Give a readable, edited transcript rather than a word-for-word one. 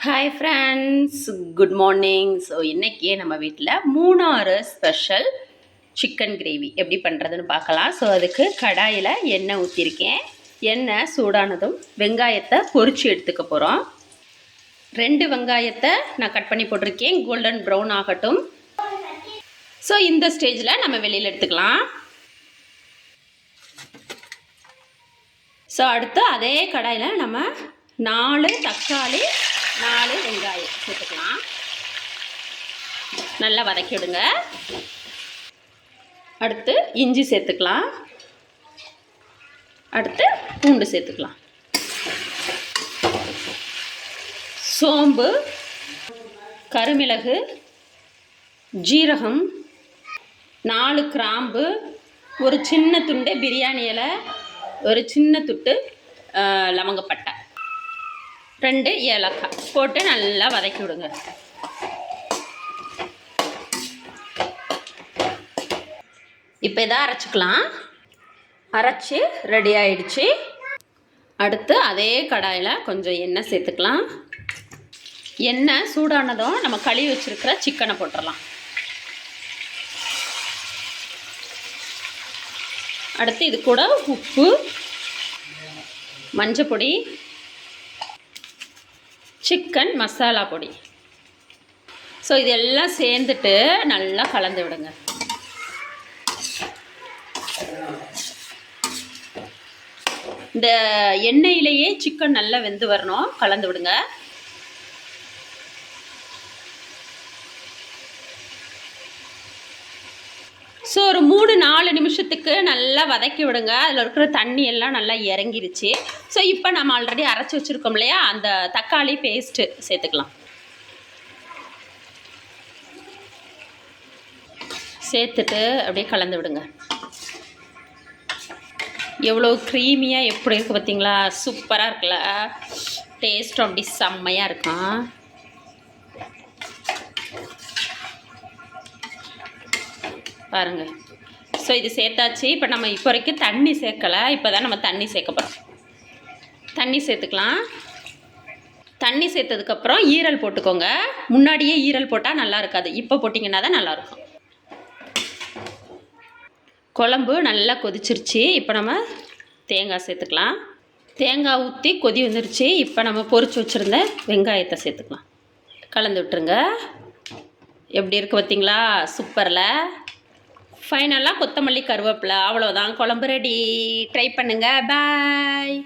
Hi friends, good morning. So இன்றைக்கி நம்ம வீட்டில் மூணாறு ஸ்பெஷல் சிக்கன் கிரேவி எப்படி பண்ணுறதுன்னு பார்க்கலாம். ஸோ அதுக்கு கடாயில் எண்ணெய் ஊற்றிருக்கேன். எண்ணெய் சூடானதும் வெங்காயத்தை பொரித்து எடுத்துக்க போகிறோம். 2 வெங்காயத்தை நான் கட் பண்ணி போட்டிருக்கேன். கோல்டன் ப்ரௌன் ஆகட்டும். ஸோ இந்த ஸ்டேஜில் நம்ம வெளியில் எடுத்துக்கலாம். ஸோ அடுத்து அதே கடாயில் நம்ம 4 தக்காளி 4 வெங்காயம் சேர்த்துக்கலாம். நல்லா வதக்கி விடுங்க. அடுத்து இஞ்சி சேர்த்துக்கலாம். அடுத்து பூண்டு சேர்த்துக்கலாம். சோம்பு, கருமிளகு, ஜீரகம், 4 கிராம்பு, ஒரு சின்ன துண்டு பிரியாணி இலை, ஒரு சின்ன துட்டு லவங்கப்பட்டை, 2 ஏலக்காய் போட்டு நல்லா வதக்கி விடுங்க. இப்போ இதை அரைச்சிக்கலாம். அரைச்சி ரெடி ஆயிடுச்சு. அடுத்து அதே கடாயில் கொஞ்சம் எண்ணெய் சேர்த்துக்கலாம். எண்ணெய் சூடானதும் நம்ம கழுவி வச்சுருக்கிற சிக்கனை போட்டுடலாம். அடுத்து இது கூட உப்பு, மஞ்சள் பொடி, சிக்கன் மசாலா பொடி. ஸோ இது எல்லாம் சேர்ந்துட்டு நல்லா கலந்து விடுங்க. இந்த எண்ணெயிலேயே சிக்கன் நல்லா வெந்து வரணும். கலந்து விடுங்க. ஸோ ஒரு 3-4 நிமிஷத்துக்கு நல்லா வதக்கி விடுங்க. அதில் இருக்கிற தண்ணி எல்லாம் நல்லா இறங்கிருச்சு. ஸோ இப்போ நம்ம ஆல்ரெடி அரைச்சி வச்சுருக்கோம் இல்லையா, அந்த தக்காளி பேஸ்ட்டு சேர்த்துக்கலாம். சேர்த்துட்டு அப்படியே கலந்து விடுங்க. எவ்வளோ க்ரீமியாக எப்படி இருக்குது பார்த்தீங்களா? சூப்பராக இருக்குல்ல? டேஸ்ட்டும் அப்படி செம்மையாக இருக்கும். பாருங்கள். ஸோ இது சேர்த்தாச்சு. இப்போ நம்ம இப்போ வரைக்கும் தண்ணி சேர்க்கலை. இப்போ தான் நம்ம தண்ணி சேர்க்க போகிறோம். தண்ணி சேர்த்துக்கலாம். தண்ணி சேர்த்ததுக்கப்புறம் ஈரல் போட்டுக்கோங்க. முன்னாடியே ஈரல் போட்டால் நல்லா இருக்காது. இப்போ போட்டிங்கன்னா தான் நல்லாயிருக்கும். குழம்பு நல்லா கொதிச்சிருச்சு. இப்போ நம்ம தேங்காய் சேர்த்துக்கலாம். தேங்காய் ஊற்றி கொதி வந்துருச்சு. இப்போ நம்ம பொரிச்சு வச்சுருந்த வெங்காயத்தை சேர்த்துக்கலாம். கலந்து விட்டுருங்க. எப்படி இருக்குது பார்த்தீங்களா? சூப்பரில். ஃபைனலாக கொத்தமல்லி, கருவேப்பிலை. அவ்வளோதான், குழம்பு ரெடி. ட்ரை பண்ணுங்கள். பாய்.